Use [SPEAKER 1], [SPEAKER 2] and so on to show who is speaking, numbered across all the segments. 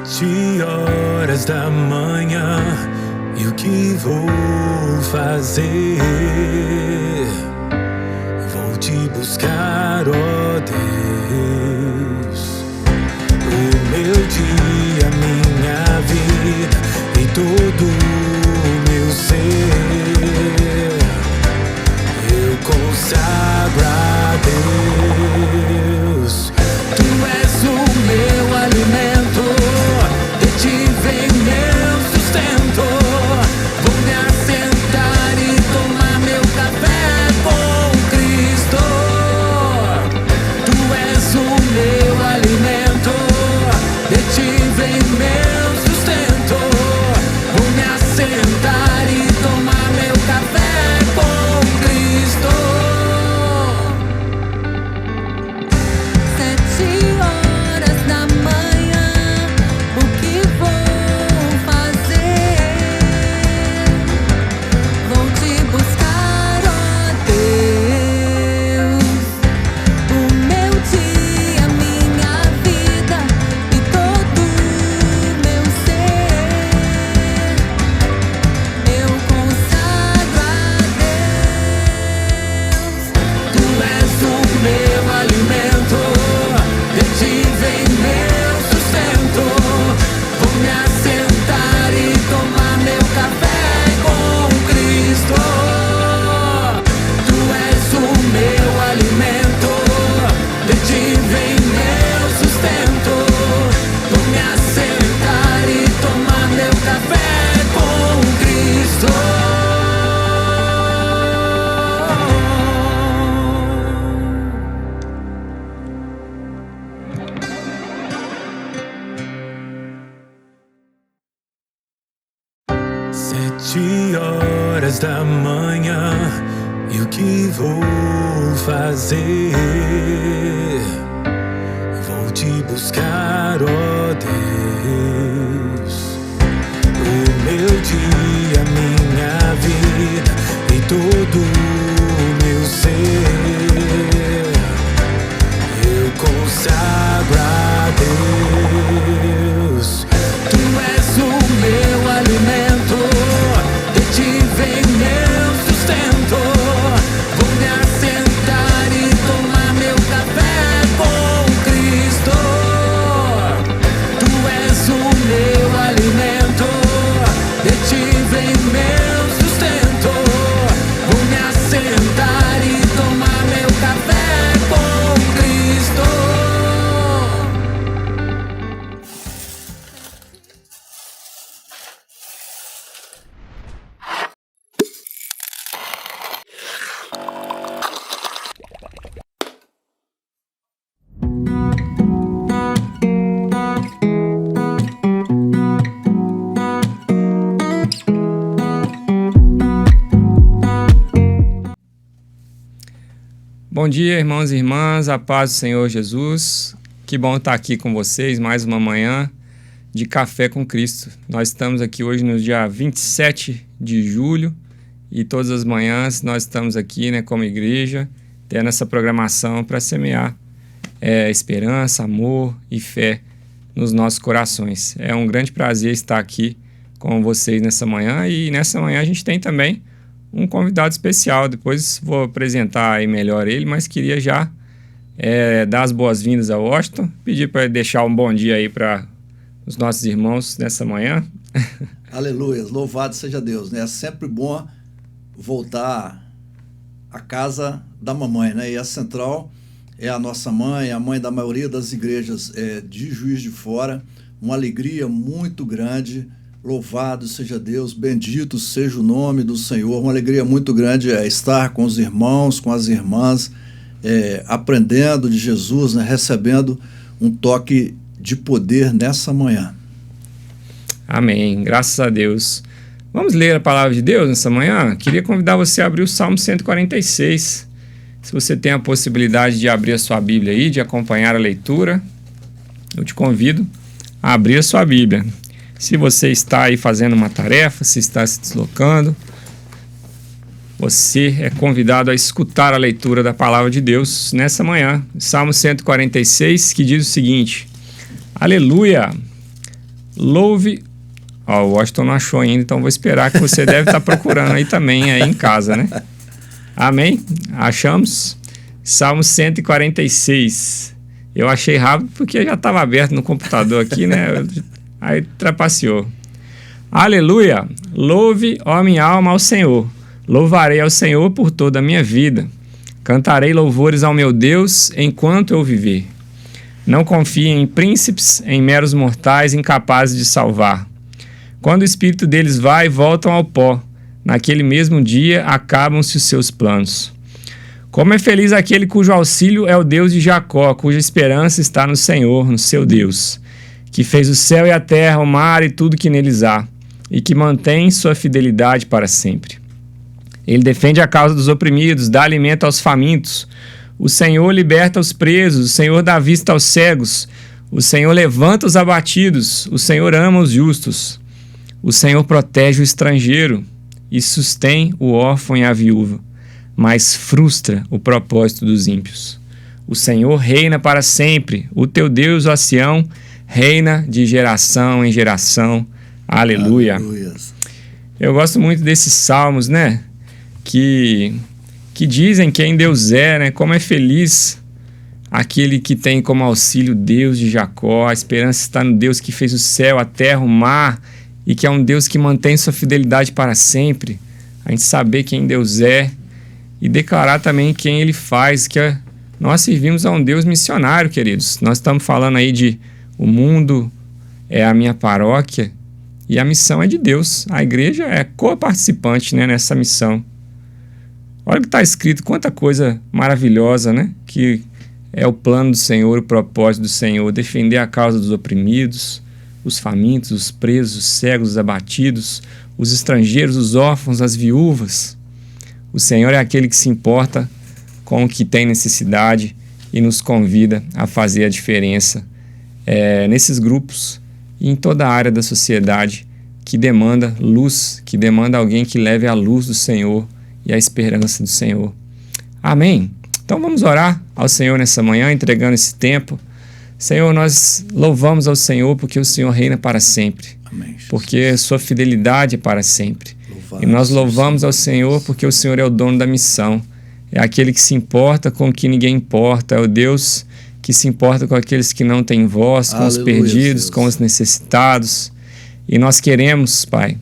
[SPEAKER 1] 7 horas da manhã, e o que vou fazer? Vou te buscar, ó Deus. O meu dia, minha vida e todo o meu ser, eu consagro a Deus. Tu és o meu alimento, de ti vem meu sustento. Vou me assentar e tomar meu café com Cristo. Tu és o meu alimento, de ti vem meu sustento. Vou me assentar e tomar meu café com Cristo.
[SPEAKER 2] 7 horas da manhã, o que vou fazer? Vou te buscar, ó Deus. O meu dia, minha vida e todo o meu ser, eu consagro a Deus.
[SPEAKER 1] Tu és o meu alimento, de ti vem meu sustento. Vou me assentar e tomar meu café com Cristo. Tu és o meu alimento, de ti vem meu sustento. Vou me assentar e tomar meu café com Cristo. Sete horas da manhã, e o que vou fazer? Vou te buscar, ó Deus. O meu dia, minha vida e todo o meu ser, eu consagro a Deus. Tu és o meu alimento, de ti vem meu sustento. Vou me assentar e tomar meu café com Cristo. Tu és o meu alimento, de ti vem meu sustento. Vou me assentar e tomar meu café com Cristo.
[SPEAKER 3] Bom dia, irmãos e irmãs, a paz do Senhor Jesus. Que bom estar aqui com vocês, mais uma manhã de Café com Cristo. Nós estamos aqui hoje no dia 27 de julho e todas as manhãs nós estamos aqui, né, como igreja, tendo essa programação para semear esperança, amor e fé nos nossos corações. É um grande prazer estar aqui com vocês nessa manhã, e nessa manhã a gente tem também um convidado especial. Depois vou apresentar aí melhor ele, mas queria já dar as boas-vindas ao Washington, pedir para deixar um bom dia aí para os nossos irmãos nessa manhã.
[SPEAKER 4] Aleluia, louvado seja Deus, né? É sempre bom voltar à casa da mamãe, né? E a Central é a nossa mãe, a mãe da maioria das igrejas de Juiz de Fora. Uma alegria muito grande. Louvado seja Deus, bendito seja o nome do Senhor. Uma alegria muito grande estar com os irmãos, com as irmãs, aprendendo de Jesus, né? Recebendo um toque de poder nessa manhã.
[SPEAKER 3] Amém, graças a Deus. Vamos ler a palavra de Deus nessa manhã? Queria convidar você a abrir o Salmo 146. Se você tem a possibilidade de abrir a sua Bíblia aí, de acompanhar a leitura, eu te convido a abrir a sua Bíblia. Se você está aí fazendo uma tarefa, se está se deslocando, você é convidado a escutar a leitura da palavra de Deus nessa manhã. Salmo 146, que diz o seguinte: Aleluia! louve... Ó, o Washington não achou ainda, então vou esperar que você deve estar procurando aí também, aí em casa, né? Amém? Achamos? Salmo 146. Eu achei rápido porque já estava aberto no computador aqui, né? Aí trapaceou. Aleluia! Louve, ó minha alma, ao Senhor. Louvarei ao Senhor por toda a minha vida. Cantarei louvores ao meu Deus enquanto eu viver. Não confiem em príncipes, em meros mortais incapazes de salvar. Quando o espírito deles vai, voltam ao pó. Naquele mesmo dia acabam-se os seus planos. Como é feliz aquele cujo auxílio é o Deus de Jacó, cuja esperança está no Senhor, no seu Deus, que fez o céu e a terra, o mar e tudo que neles há, e que mantém sua fidelidade para sempre. Ele defende a causa dos oprimidos, dá alimento aos famintos. O Senhor liberta os presos, o Senhor dá vista aos cegos, o Senhor levanta os abatidos, o Senhor ama os justos. O Senhor protege o estrangeiro e sustém o órfão e a viúva, mas frustra o propósito dos ímpios. O Senhor reina para sempre, o teu Deus, ó Sião, reina de geração em geração. Aleluia.
[SPEAKER 4] Aleluia.
[SPEAKER 3] Eu gosto muito desses salmos, né? Que dizem quem Deus é, né? Como é feliz aquele que tem como auxílio Deus de Jacó. A esperança está no Deus que fez o céu, a terra, o mar, e que é um Deus que mantém sua fidelidade para sempre. A gente saber quem Deus é e declarar também quem Ele faz, que nós servimos a um Deus missionário, queridos. Nós estamos falando aí de o mundo é a minha paróquia e a missão é de Deus. A igreja é co-participante, né, nessa missão. Olha o que está escrito, quanta coisa maravilhosa, né? Que é o plano do Senhor, o propósito do Senhor, defender a causa dos oprimidos, os famintos, os presos, os cegos, os abatidos, os estrangeiros, os órfãos, as viúvas. O Senhor é aquele que se importa com o que tem necessidade e nos convida a fazer a diferença nesses grupos e em toda a área da sociedade que demanda luz, que demanda alguém que leve a luz do Senhor e a esperança do Senhor. Amém? Então vamos orar ao Senhor nessa manhã, entregando esse tempo. Senhor, nós louvamos ao Senhor porque o Senhor reina para sempre.
[SPEAKER 4] Amém, Jesus.
[SPEAKER 3] Porque sua fidelidade é para sempre.
[SPEAKER 4] Louvado
[SPEAKER 3] E nós
[SPEAKER 4] seja o
[SPEAKER 3] louvamos ao
[SPEAKER 4] Senhor
[SPEAKER 3] Senhor porque o Senhor é o dono da missão. É aquele que se importa com o que ninguém importa. É o Deus que se importa com aqueles que não têm voz, com os
[SPEAKER 4] Aleluia,
[SPEAKER 3] perdidos,
[SPEAKER 4] Deus.
[SPEAKER 3] com os necessitados. E nós queremos, Pai,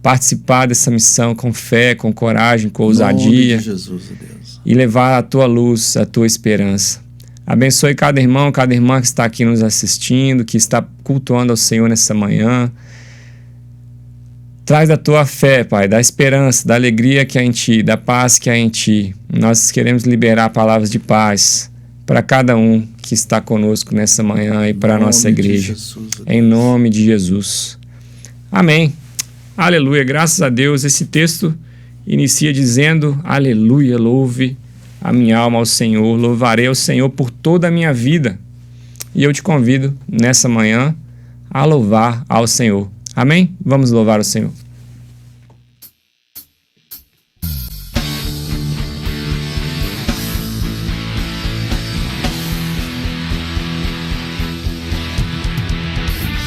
[SPEAKER 3] participar dessa missão com fé, com coragem, com
[SPEAKER 4] Em
[SPEAKER 3] ousadia
[SPEAKER 4] nome de Jesus, ó Deus.
[SPEAKER 3] e levar a tua luz, a tua esperança. Abençoe cada irmão, cada irmã que está aqui nos assistindo, que está cultuando ao Senhor nessa manhã. Traz da tua fé, Pai, da esperança, da alegria que há em Ti, da paz que há em Ti. Nós queremos liberar palavras de paz para cada um que está conosco nessa manhã e para a nossa igreja. Em nome de Jesus. Amém. Aleluia. Graças a Deus. Esse texto inicia dizendo: aleluia, louve a minha alma ao Senhor, louvarei ao Senhor por toda a minha vida. E eu te convido nessa manhã a louvar ao Senhor. Amém? Vamos louvar o Senhor.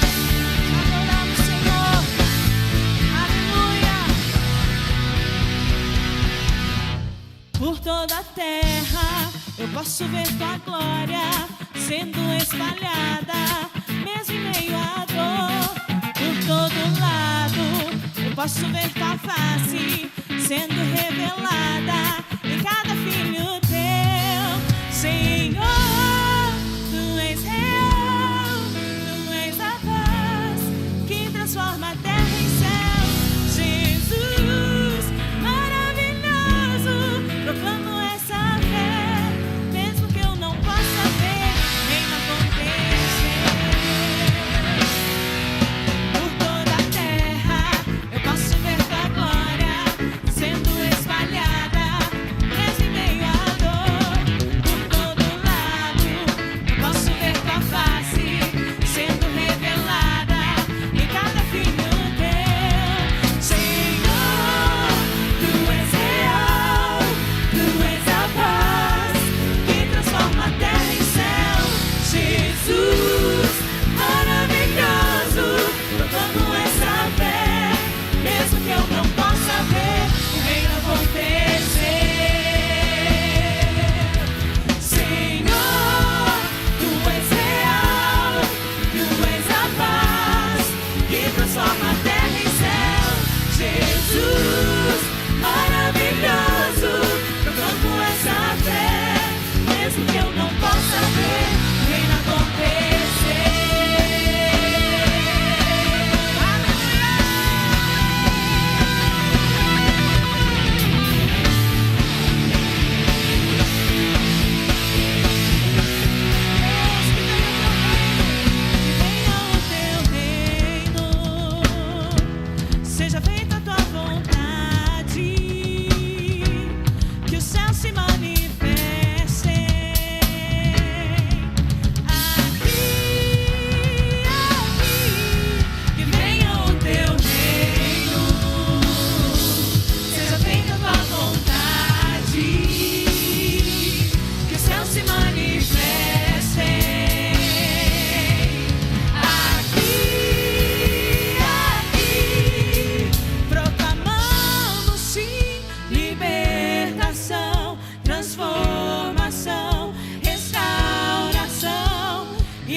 [SPEAKER 2] Adoramos, Senhor. Aleluia. Por toda a terra eu posso ver tua glória sendo espalhada, mesmo em meio à dor. Por todo lado eu posso ver tua face sendo revelada em cada filho teu, Senhor. Tu és real, tu és a paz que transforma a terra em céu. Jesus, maravilhoso, proclamo essa fé, mesmo que eu não possa ver nem acontecer. Por toda a terra eu posso ver tua glória sendo espalhada, mesmo em meio à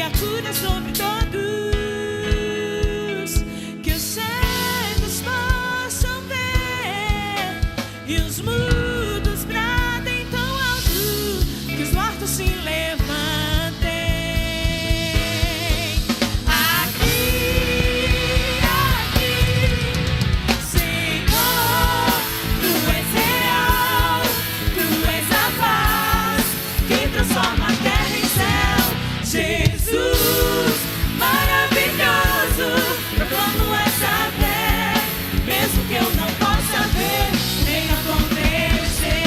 [SPEAKER 2] a cura sobre todos, que os cegos possam ver e os mudos bradem tão alto, que os mortos se levantem. Transforma a terra em céu. Jesus, maravilhoso, proclamo essa fé, mesmo que eu não possa ver, nem acontecer.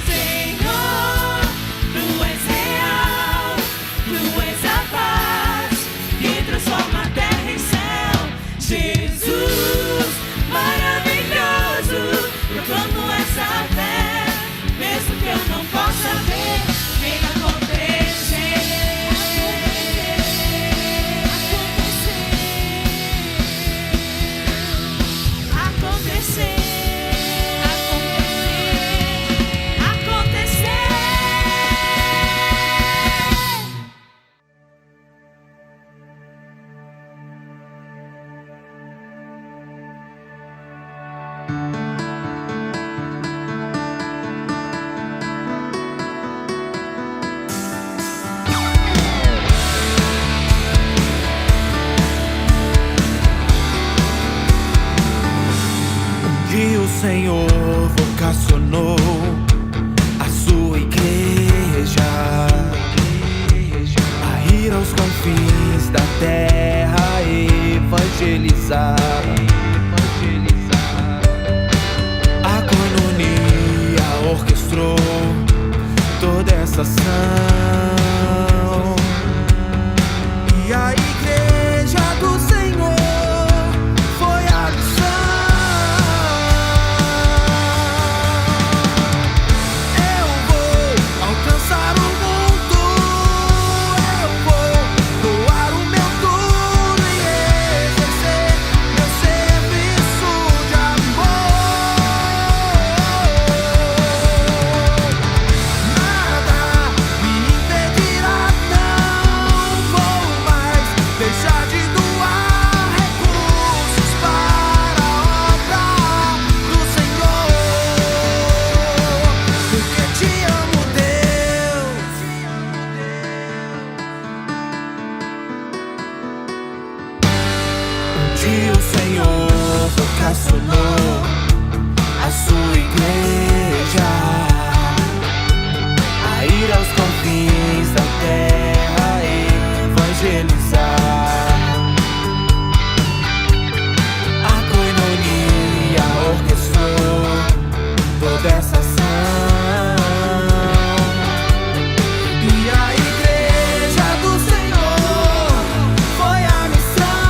[SPEAKER 2] Senhor, Tu és real, Tu és a paz que transforma a terra em céu. Jesus, maravilhoso, proclamo essa fé, mesmo que eu não possa ver, nem acontecer. Acontecer.
[SPEAKER 5] Que o Senhor vocacionou a sua igreja a ir aos confins da terra e evangelizar. A coinonia orquestrou toda essa ação, e a igreja do Senhor foi a missão. Que o Senhor vocacionou a sua igreja a ir aos confins da terra e evangelizar. A coinonia orquestrou toda essa ação, e a igreja do Senhor foi a missão.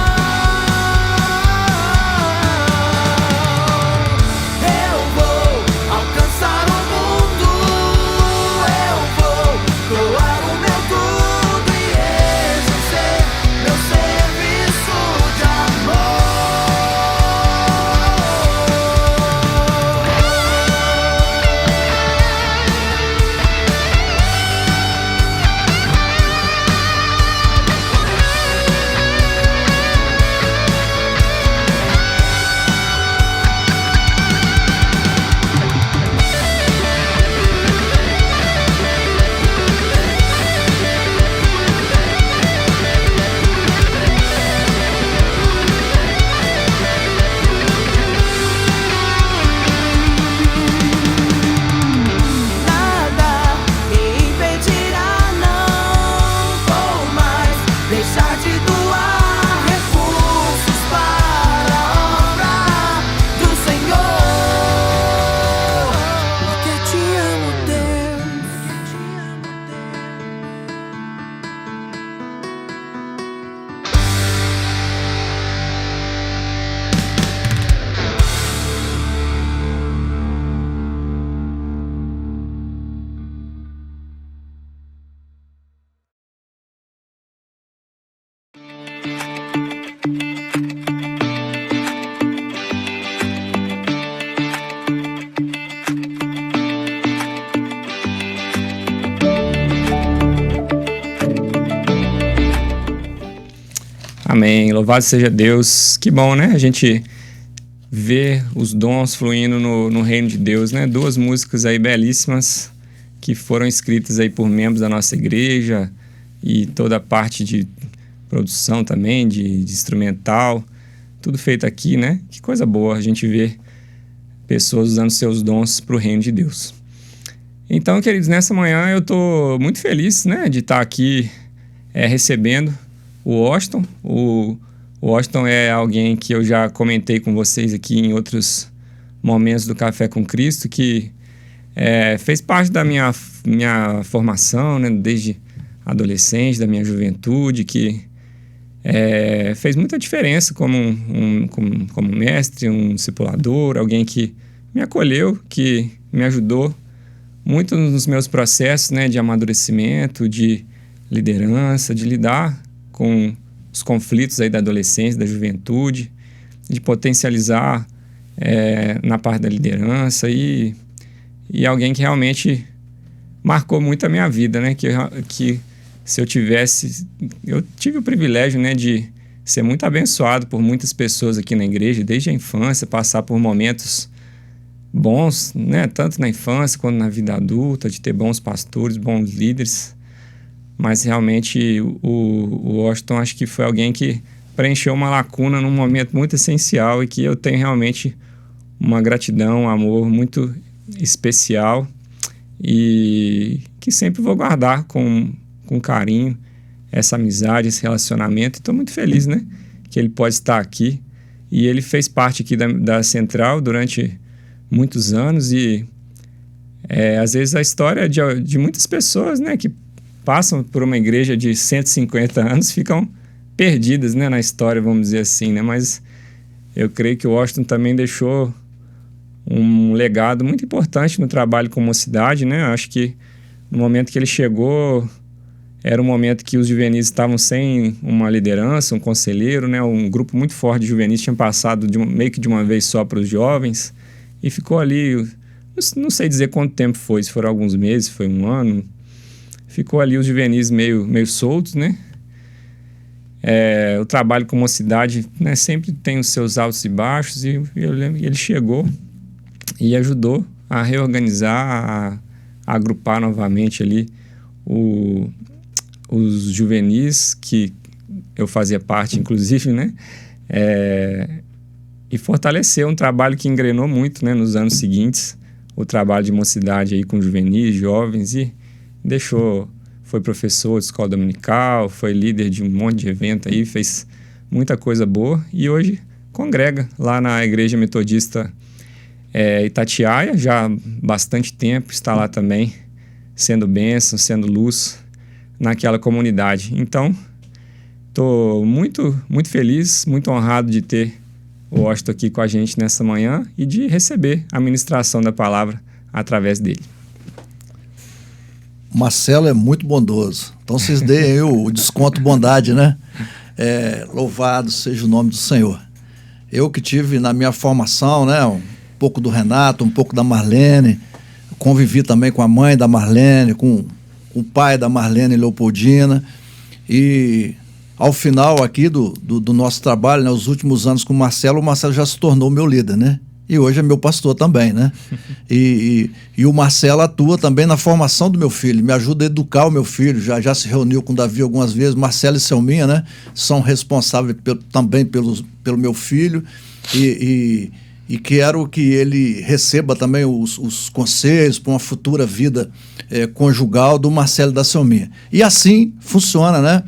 [SPEAKER 3] Amém. Louvado seja Deus. Que bom, né? A gente ver os dons fluindo no reino de Deus, né? 2 músicas aí belíssimas que foram escritas aí por membros da nossa igreja e toda a parte de produção também, de instrumental, tudo feito aqui, né? Que coisa boa a gente ver pessoas usando seus dons para o reino de Deus. Então, queridos, nessa manhã eu estou muito feliz, né, de estar aqui recebendo o Washington. O Washington é alguém que eu já comentei com vocês aqui em outros momentos do Café com Cristo, que fez parte da minha formação, né, desde adolescente, da minha juventude, que fez muita diferença como mestre, um discipulador, alguém que me acolheu, que me ajudou muito nos meus processos, né, de amadurecimento, de liderança, de lidar com os conflitos aí da adolescência, da juventude, de potencializar na parte da liderança e alguém que realmente marcou muito a minha vida, né? Que se eu tive o privilégio, né, de ser muito abençoado por muitas pessoas aqui na igreja, desde a infância, passar por momentos bons, né, tanto na infância quanto na vida adulta, de ter bons pastores, bons líderes. Mas realmente o Washington acho que foi alguém que preencheu uma lacuna num momento muito essencial e que eu tenho realmente uma gratidão, um amor muito especial e que sempre vou guardar com carinho essa amizade, esse relacionamento. Estou muito feliz, né, que ele pode estar aqui. E ele fez parte aqui da Central durante muitos anos e às vezes a história de muitas pessoas, né, que passam por uma igreja de 150 anos ficam perdidas, né, na história, vamos dizer assim, né? Mas eu creio que o Washington também deixou um legado muito importante no trabalho com mocidade, né? Eu acho que no momento que ele chegou era um momento que os juvenis estavam sem uma liderança, um conselheiro, né? Um grupo muito forte de juvenis tinha passado meio que de uma vez só para os jovens e ficou ali, não sei dizer quanto tempo foi, se foram alguns meses, foi um ano. Ficou ali os juvenis meio soltos, né? O trabalho com mocidade, né, sempre tem os seus altos e baixos e eu lembro que ele chegou e ajudou a reorganizar, a agrupar novamente ali os juvenis, que eu fazia parte, inclusive, né? E fortaleceu um trabalho que engrenou muito, né, nos anos seguintes, o trabalho de mocidade aí com juvenis, jovens, e foi professor de escola dominical, foi líder de um monte de evento aí, fez muita coisa boa e hoje congrega lá na Igreja Metodista Itatiaia, já há bastante tempo, está lá também, sendo bênção, sendo luz naquela comunidade. Então, estou muito, muito feliz, muito honrado de ter o Washington aqui com a gente nessa manhã e de receber a ministração da palavra através dele.
[SPEAKER 4] Marcelo é muito bondoso. Então vocês deem aí o desconto bondade, né? Louvado seja o nome do Senhor. Eu que tive na minha formação, né, um pouco do Renato, um pouco da Marlene, convivi também com a mãe da Marlene, com o pai da Marlene Leopoldina, e ao final aqui do nosso trabalho, né, os últimos anos com o Marcelo já se tornou meu líder, né? E hoje é meu pastor também, né? E o Marcelo atua também na formação do meu filho, me ajuda a educar o meu filho, já se reuniu com o Davi algumas vezes. Marcelo e Selminha, né, são responsáveis também pelo meu filho e quero que ele receba também os conselhos para uma futura vida conjugal do Marcelo e da Selminha. E assim funciona, né,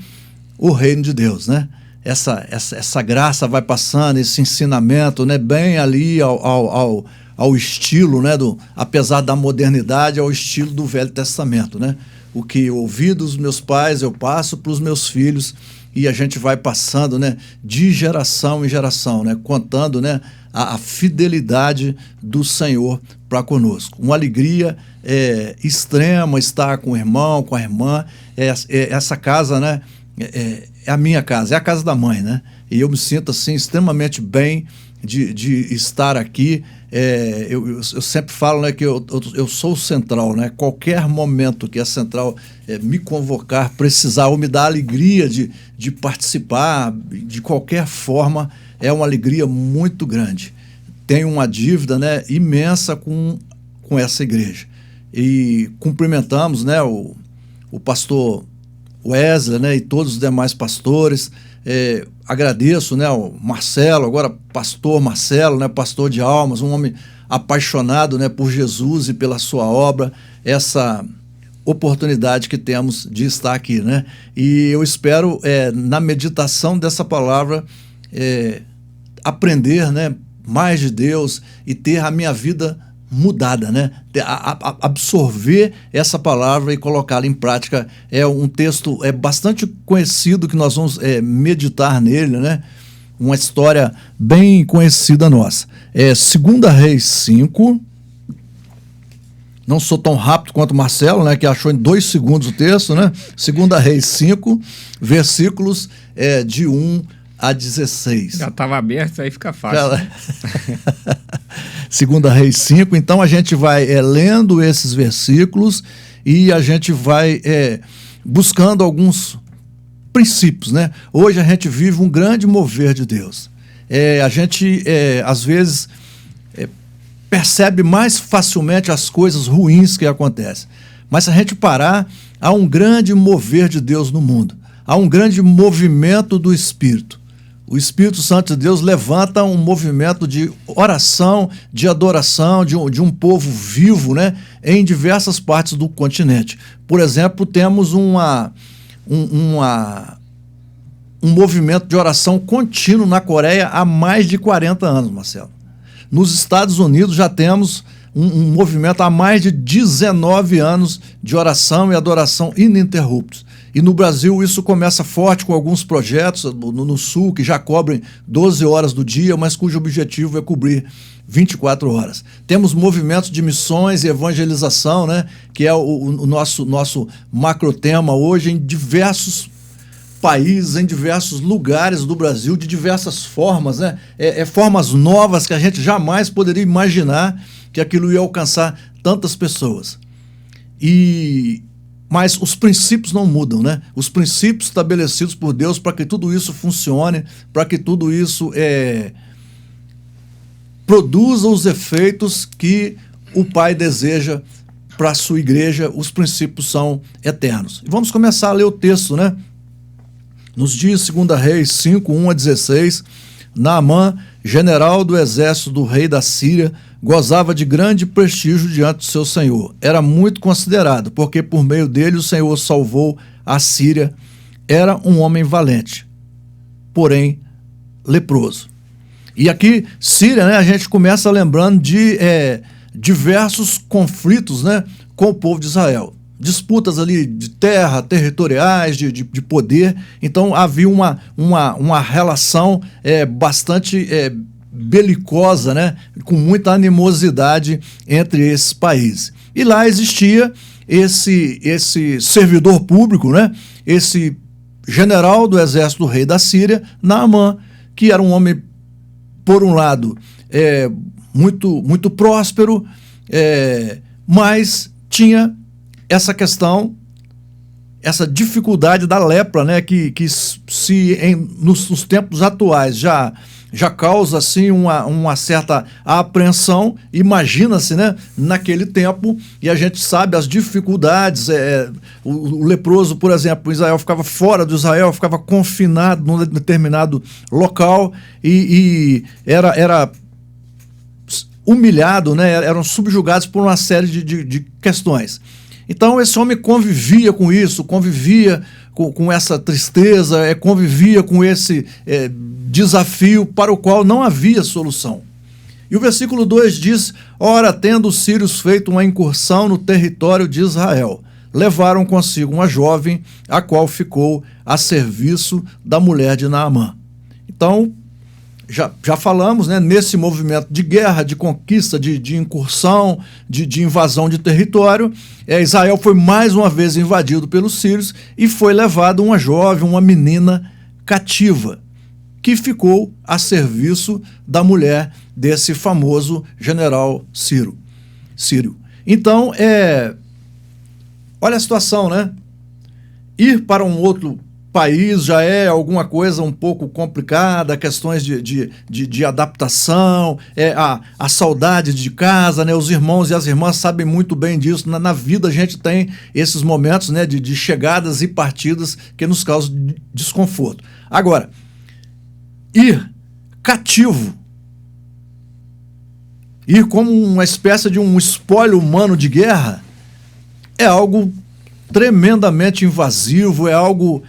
[SPEAKER 4] o reino de Deus, né? Essa graça vai passando, esse ensinamento, né, bem ali ao estilo, né, apesar da modernidade, ao estilo do Velho Testamento, né? O que eu ouvi dos meus pais, eu passo para os meus filhos e a gente vai passando, né, de geração em geração, né, contando, né, a fidelidade do Senhor para conosco. Uma alegria extrema estar com o irmão, com a irmã. Essa casa, né, é a minha casa, é a casa da mãe, né? E eu me sinto assim extremamente bem de estar aqui. Eu sempre falo, né, que eu sou o Central, né? Qualquer momento que a Central me convocar, precisar ou me dar a alegria de participar, de qualquer forma, é uma alegria muito grande. Tenho uma dívida, né, imensa com essa igreja. E cumprimentamos, né, o pastor Wesley, né, e todos os demais pastores. Agradeço, né, o Marcelo, agora pastor Marcelo, né, pastor de almas, um homem apaixonado, né, por Jesus e pela sua obra, essa oportunidade que temos de estar aqui, né? E eu espero, na meditação dessa palavra, aprender, né, mais de Deus e ter a minha vida mudada, né? Absorver essa palavra e colocá-la em prática. É um texto bastante conhecido que nós vamos meditar nele, né? Uma história bem conhecida nossa. 2 Reis 5. Não sou tão rápido quanto o Marcelo, né, que achou em 2 segundos o texto, né? 2 Reis 5, versículos de 1 a 16.
[SPEAKER 3] Já estava aberto, aí fica fácil.
[SPEAKER 4] 2 Reis 5, então a gente vai lendo esses versículos e a gente vai buscando alguns princípios, né? Hoje a gente vive um grande mover de Deus. A gente, às vezes, percebe mais facilmente as coisas ruins que acontecem. Mas se a gente parar, há um grande mover de Deus no mundo. Há um grande movimento do Espírito. O Espírito Santo de Deus levanta um movimento de oração, de adoração, de um povo vivo, né, em diversas partes do continente. Por exemplo, temos um movimento de oração contínuo na Coreia há mais de 40 anos, Marcelo. Nos Estados Unidos já temos um movimento há mais de 19 anos de oração e adoração ininterruptos. E no Brasil isso começa forte com alguns projetos no Sul, que já cobrem 12 horas do dia, mas cujo objetivo é cobrir 24 horas. Temos movimentos de missões e evangelização, né, que é o nosso macrotema hoje em diversos países, em diversos lugares do Brasil, de diversas formas, né? Formas novas que a gente jamais poderia imaginar que aquilo ia alcançar tantas pessoas. Mas os princípios não mudam, né? Os princípios estabelecidos por Deus para que tudo isso funcione, para que tudo isso produza os efeitos que o Pai deseja para a sua igreja. Os princípios são eternos. E vamos começar a ler o texto, né? Nos dias 2 Reis 5, 1 a 16, Naamã, general do exército do rei da Síria, gozava de grande prestígio diante do seu senhor. Era muito considerado, porque por meio dele o Senhor salvou a Síria. Era um homem valente, porém leproso. E aqui, Síria, né, a gente começa lembrando de diversos conflitos, né, com o povo de Israel. Disputas ali de terra, territoriais, de poder. Então havia uma relação bastante belicosa, né, com muita animosidade entre esses países. E lá existia esse servidor público, né, esse general do exército do rei da Síria, Naamã, que era um homem, por um lado, muito próspero, mas tinha essa questão, essa dificuldade da lepra, né, que nos tempos atuais já causa assim uma certa apreensão. Imagina-se, né, naquele tempo, e a gente sabe as dificuldades. O leproso, por exemplo, Israel ficava fora do Israel, ficava confinado num determinado local e era humilhado, né, eram subjugados por uma série de questões. Então esse homem convivia com isso, convivia com essa tristeza, convivia com esse desafio para o qual não havia solução. E o versículo 2 diz: ora, tendo os sírios feito uma incursão no território de Israel, levaram consigo uma jovem, a qual ficou a serviço da mulher de Naamã. Então, já falamos, né, nesse movimento de guerra, de conquista, de incursão, de invasão de território. Israel foi mais uma vez invadido pelos sírios e foi levado uma jovem, uma menina cativa, que ficou a serviço da mulher desse famoso general Sírio. Então, olha a situação, né? Ir para um outro país já é alguma coisa um pouco complicada, questões de adaptação, a saudade de casa, né? Os irmãos e as irmãs sabem muito bem disso. Na vida a gente tem esses momentos, né, de chegadas e partidas que nos causam desconforto. Agora, ir cativo, ir como uma espécie de um espólio humano de guerra, é algo tremendamente invasivo, é algo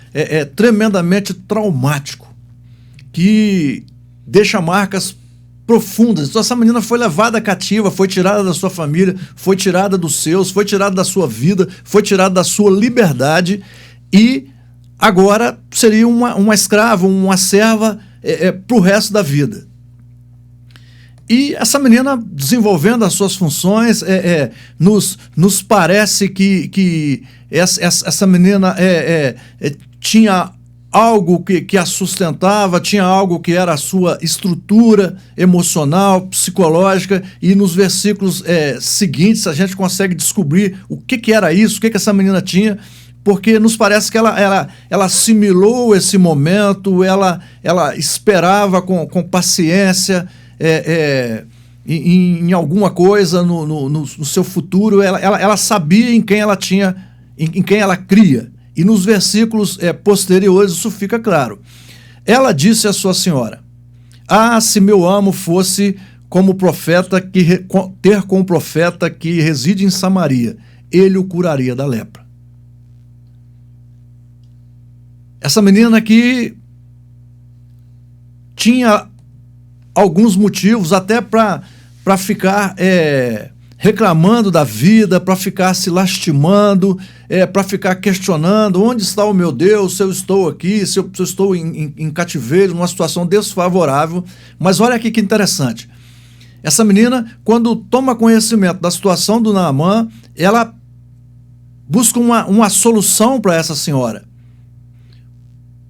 [SPEAKER 4] tremendamente traumático, que deixa marcas profundas. Então, essa menina foi levada cativa, foi tirada da sua família, foi tirada dos seus, foi tirada da sua vida, foi tirada da sua liberdade e agora seria uma escrava, uma serva para o resto da vida. E essa menina, desenvolvendo as suas funções, nos parece que essa menina tinha algo que a sustentava, tinha algo que era a sua estrutura emocional, psicológica, e nos versículos seguintes a gente consegue descobrir o que era isso, o que essa menina tinha, porque nos parece que ela assimilou esse momento, ela esperava com paciência, em alguma coisa no seu futuro, ela sabia em quem ela tinha, em quem ela cria. E nos versículos posteriores isso fica claro. Ela disse à sua senhora: se meu amo fosse como profeta ter com o profeta que reside em Samaria, ele o curaria da lepra. Essa menina aqui tinha alguns motivos até para ficar reclamando da vida, para ficar se lastimando, para ficar questionando: onde está o meu Deus, se eu estou aqui, se eu estou em cativeiro, numa situação desfavorável. Mas olha aqui que interessante. Essa menina, quando toma conhecimento da situação do Naamã, ela busca uma solução para essa senhora,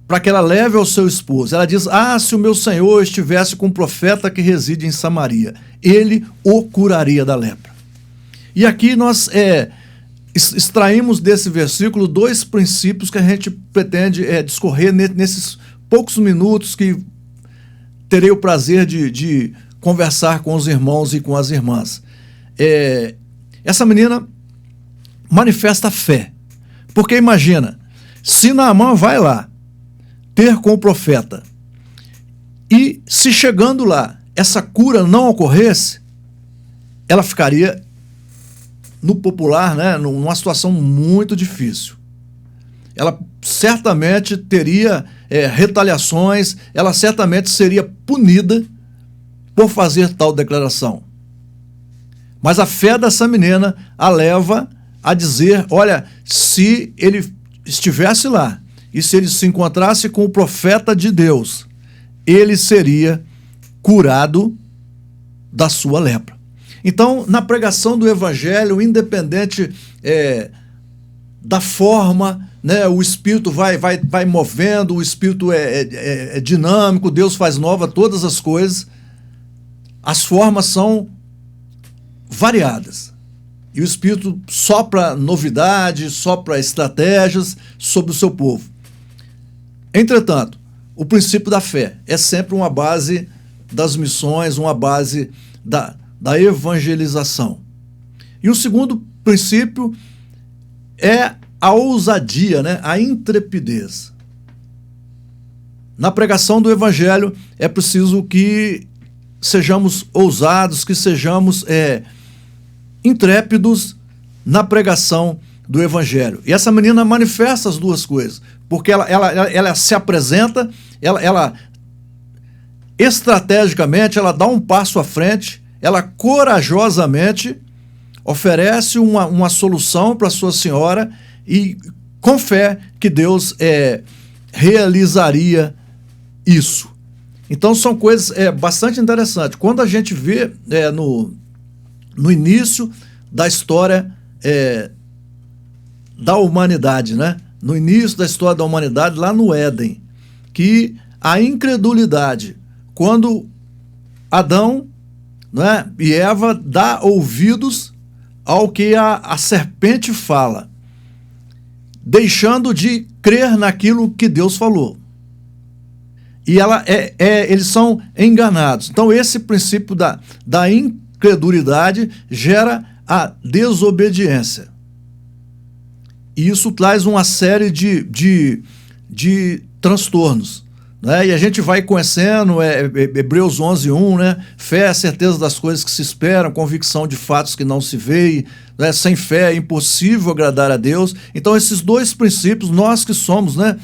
[SPEAKER 4] para que ela leve ao seu esposo. Ela diz: se o meu senhor estivesse com um profeta que reside em Samaria, ele o curaria da lepra. E aqui nós extraímos desse versículo dois princípios que a gente pretende discorrer nesses poucos minutos que terei o prazer de conversar com os irmãos e com as irmãs. Essa menina manifesta fé, porque imagina, se Naamã vai lá ter com o profeta, e se chegando lá essa cura não ocorresse, ela ficaria, no popular, né, numa situação muito difícil. Ela certamente teria retaliações, ela certamente seria punida por fazer tal declaração. Mas a fé dessa menina a leva a dizer: olha, se ele estivesse lá, e se ele se encontrasse com o profeta de Deus, ele seria curado da sua lepra. Então, na pregação do evangelho, independente da forma, né, o Espírito vai movendo, o Espírito é dinâmico, Deus faz nova todas as coisas, as formas são variadas. E o Espírito sopra novidade, sopra estratégias sobre o seu povo. Entretanto, o princípio da fé é sempre uma base das missões, uma base da evangelização. E o segundo princípio é a ousadia, né? A intrepidez. Na pregação do evangelho é preciso que sejamos ousados, que sejamos intrépidos na pregação do evangelho. E essa menina manifesta as duas coisas, porque ela se apresenta, ela estrategicamente, ela dá um passo à frente, ela corajosamente oferece uma solução para sua senhora e com fé que Deus realizaria isso. Então são coisas bastante interessantes. Quando a gente vê no início da história da humanidade, né? No início da história da humanidade, lá no Éden, que a incredulidade, quando Adão, né, e Eva dá ouvidos ao que a serpente fala, deixando de crer naquilo que Deus falou. E eles são enganados. Então, esse princípio da incredulidade gera a desobediência. E isso traz uma série de transtornos, né? E a gente vai conhecendo Hebreus 11:1, né? Fé é a certeza das coisas que se esperam, convicção de fatos que não se veem, né? Sem fé é impossível agradar a Deus. Então, esses dois princípios, nós que somos, né,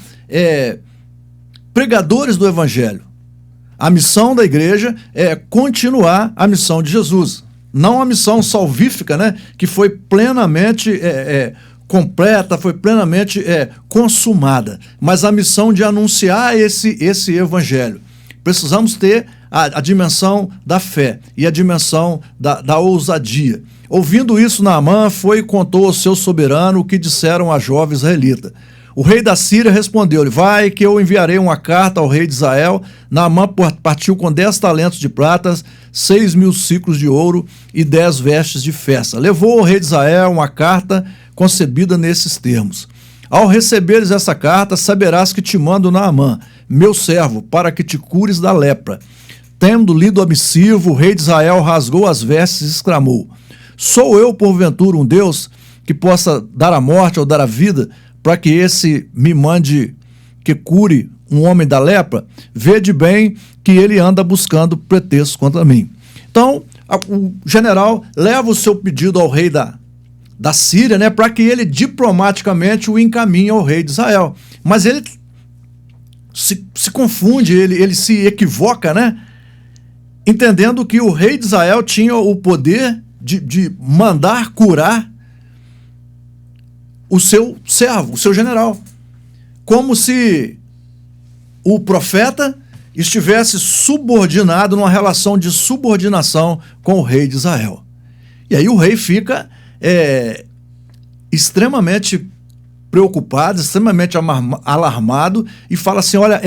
[SPEAKER 4] pregadores do Evangelho, a missão da igreja é continuar a missão de Jesus, não a missão salvífica, né, que foi plenamente completa, foi plenamente consumada, mas a missão de anunciar esse evangelho. Precisamos ter a dimensão da fé e a dimensão da ousadia. Ouvindo isso, Naamã foi e contou ao seu soberano o que disseram a jovem israelita. O rei da Síria respondeu-lhe: vai que eu enviarei uma carta ao rei de Israel. Naamã partiu com 10 talentos de prata, 6.000 siclos de ouro e 10 vestes de festa. Levou ao rei de Israel uma carta concebida nesses termos: ao receberes essa carta, saberás que te mando Naamã, meu servo, para que te cures da lepra. Tendo lido o missivo, o rei de Israel rasgou as vestes e exclamou: sou eu, porventura, um Deus que possa dar a morte ou dar a vida, para que esse me mande que cure um homem da lepra? Vede bem que ele anda buscando pretextos contra mim. Então, o general leva o seu pedido ao rei da Síria, né, para que ele diplomaticamente o encaminhe ao rei de Israel. Mas ele se confunde, ele se equivoca, né, entendendo que o rei de Israel tinha o poder de mandar curar o seu servo, o seu general, como se o profeta estivesse subordinado, numa relação de subordinação com o rei de Israel. E aí o rei fica extremamente preocupado, extremamente alarmado, e fala assim, olha,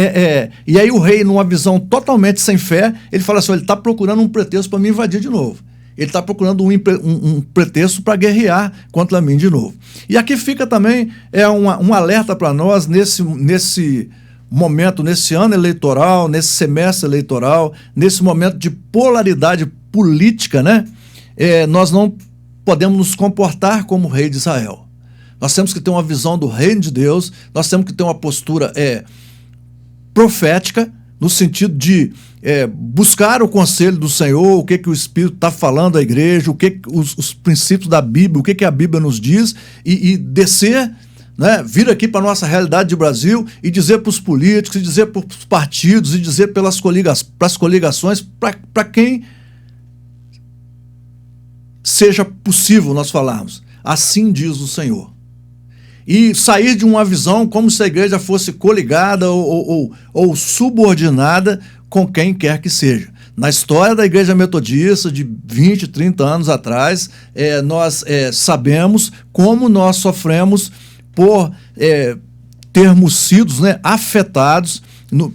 [SPEAKER 4] e aí o rei, numa visão totalmente sem fé, ele fala assim, ele está procurando um pretexto para me invadir de novo. Ele está procurando um pretexto para guerrear contra mim de novo. E aqui fica também um alerta para nós nesse momento, nesse ano eleitoral, nesse semestre eleitoral, nesse momento de polaridade política, né? Nós não podemos nos comportar como o rei de Israel. Nós temos que ter uma visão do reino de Deus, nós temos que ter uma postura profética, no sentido de buscar o conselho do Senhor, o que o Espírito está falando à igreja, os princípios da Bíblia, o que a Bíblia nos diz, e descer, né, vir aqui para a nossa realidade de Brasil e dizer para os políticos, e dizer para os partidos, e dizer para as coligações, para quem seja possível nós falarmos. Assim diz o Senhor. E sair de uma visão como se a igreja fosse coligada ou subordinada com quem quer que seja. Na história da igreja metodista, de 20, 30 anos atrás, nós sabemos como nós sofremos por termos sido, né, afetados,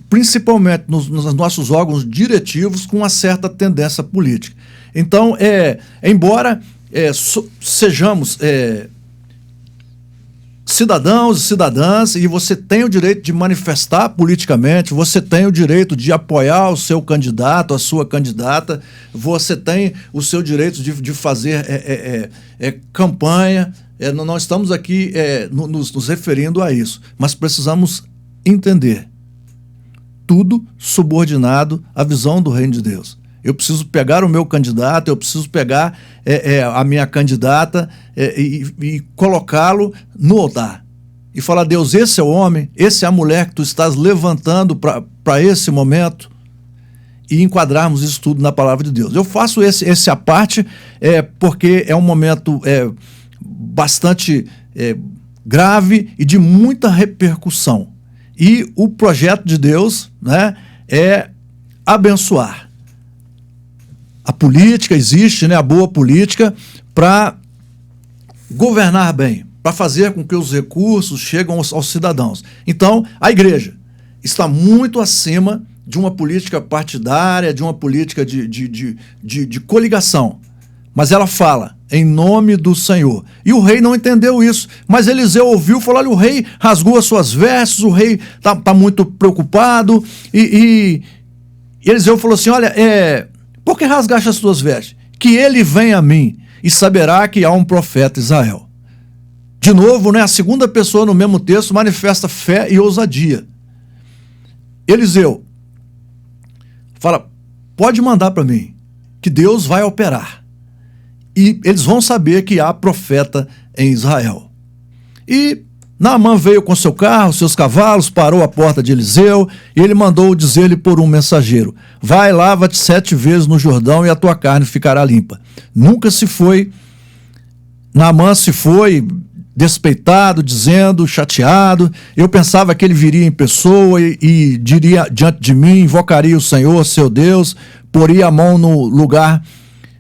[SPEAKER 4] principalmente nos nossos órgãos diretivos, com uma certa tendência política. Então, embora sejamos cidadãos e cidadãs, e você tem o direito de manifestar politicamente, você tem o direito de apoiar o seu candidato, a sua candidata, você tem o seu direito de fazer campanha. Não estamos aqui nos referindo a isso, mas precisamos entender tudo subordinado à visão do reino de Deus. Eu preciso pegar o meu candidato, eu preciso pegar a minha candidata e colocá-lo no altar. E falar, Deus, esse é o homem, esse é a mulher que tu estás levantando para esse momento, e enquadrarmos isso tudo na palavra de Deus. Eu faço esse à parte porque é um momento bastante grave e de muita repercussão. E o projeto de Deus, né, é abençoar. A política existe, né, a boa política, para governar bem, para fazer com que os recursos cheguem aos cidadãos. Então, a igreja está muito acima de uma política partidária, de uma política de coligação. Mas ela fala, em nome do Senhor. E o rei não entendeu isso. Mas Eliseu ouviu e falou, olha, o rei rasgou as suas vestes, o rei está muito preocupado. E Eliseu falou assim, olha, por que rasgaste as tuas vestes? Que ele venha a mim e saberá que há um profeta em Israel. De novo, né, a segunda pessoa no mesmo texto manifesta fé e ousadia. Eliseu fala, pode mandar para mim, que Deus vai operar. E eles vão saber que há profeta em Israel. E Naamã veio com seu carro, seus cavalos, parou à porta de Eliseu, e ele mandou dizer-lhe por um mensageiro, vai, lava-te 7 vezes no Jordão e a tua carne ficará limpa. Nunca se foi, Naamã se foi despeitado, dizendo, chateado, eu pensava que ele viria em pessoa e diria diante de mim, invocaria o Senhor, seu Deus, poria a mão no lugar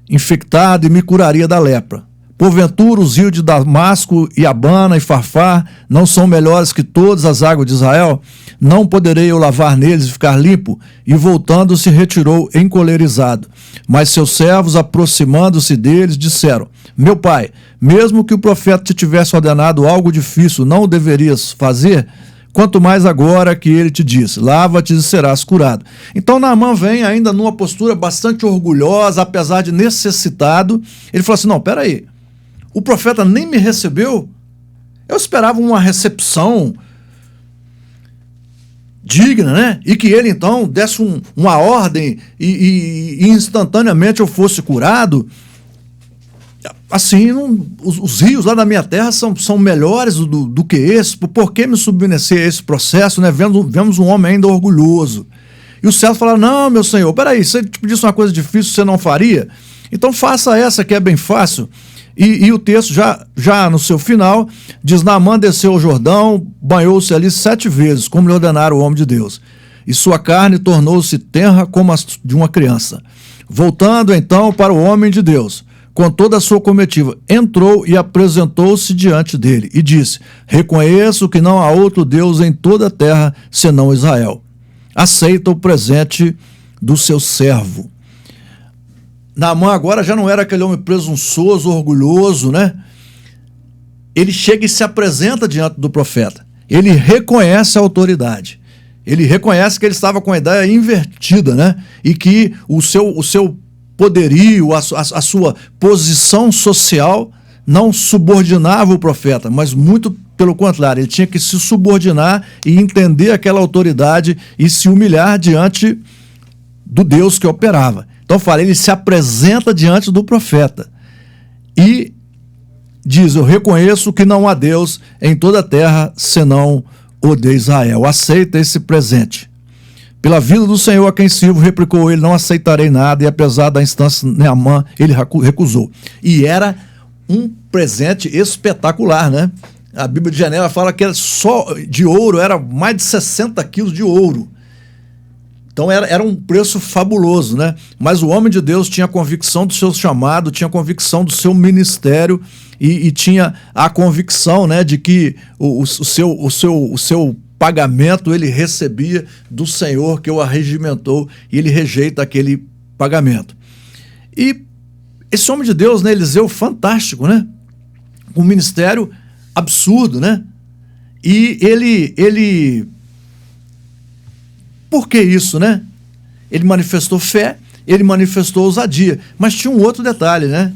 [SPEAKER 4] infectado e me curaria da lepra. Porventura os rios de Damasco e Abana e Farfar não são melhores que todas as águas de Israel? Não poderei eu lavar neles e ficar limpo? E voltando se retirou encolerizado. Mas seus servos, aproximando-se deles, disseram, meu pai, mesmo que o profeta te tivesse ordenado algo difícil, não o deverias fazer? Quanto mais agora que ele te diz, lava-te e serás curado. Então Naamã vem ainda numa postura bastante orgulhosa, apesar de necessitado. Ele falou assim, não, peraí, o profeta nem me recebeu? Eu esperava uma recepção digna, né? E que ele então desse uma ordem e instantaneamente eu fosse curado. Assim, os rios lá da minha terra são melhores do que esse. Por que me submeter a esse processo, né? Vemos um homem ainda orgulhoso. E os servos falaram, não, meu senhor, peraí, se ele te pedisse uma coisa difícil, você não faria? Então faça essa que é bem fácil. E o texto, já no seu final, diz, Naamã desceu ao Jordão, banhou-se ali 7 vezes, como lhe ordenara o homem de Deus. E sua carne tornou-se tenra como a de uma criança. Voltando então para o homem de Deus, com toda a sua comitiva, entrou e apresentou-se diante dele, e disse, reconheço que não há outro Deus em toda a terra, senão Israel. Aceita o presente do seu servo. Naamã agora já não era aquele homem presunçoso, orgulhoso, né? Ele chega e se apresenta diante do profeta. Ele reconhece a autoridade. Ele reconhece que ele estava com a ideia invertida, né? E que o seu poderio, a sua posição social não subordinava o profeta, mas muito pelo contrário, ele tinha que se subordinar e entender aquela autoridade e se humilhar diante do Deus que operava. Então fala, ele se apresenta diante do profeta e diz, eu reconheço que não há Deus em toda a terra senão o de Israel. Aceita esse presente. Pela vida do Senhor a quem sirvo, replicou ele, não aceitarei nada, e apesar da instância de Naamã, ele recusou. E era um presente espetacular, né? A Bíblia de Genebra fala que era só de ouro, era mais de 60 quilos de ouro. Então era um preço fabuloso, né? Mas o homem de Deus tinha convicção do seu chamado, tinha convicção do seu ministério e tinha a convicção, né, de que o seu pagamento ele recebia do Senhor que o arregimentou, e ele rejeita aquele pagamento. E esse homem de Deus, né, Eliseu, fantástico, né? Um ministério absurdo, né? E ele por que isso, né? Ele manifestou fé, ele manifestou ousadia, mas tinha um outro detalhe, né?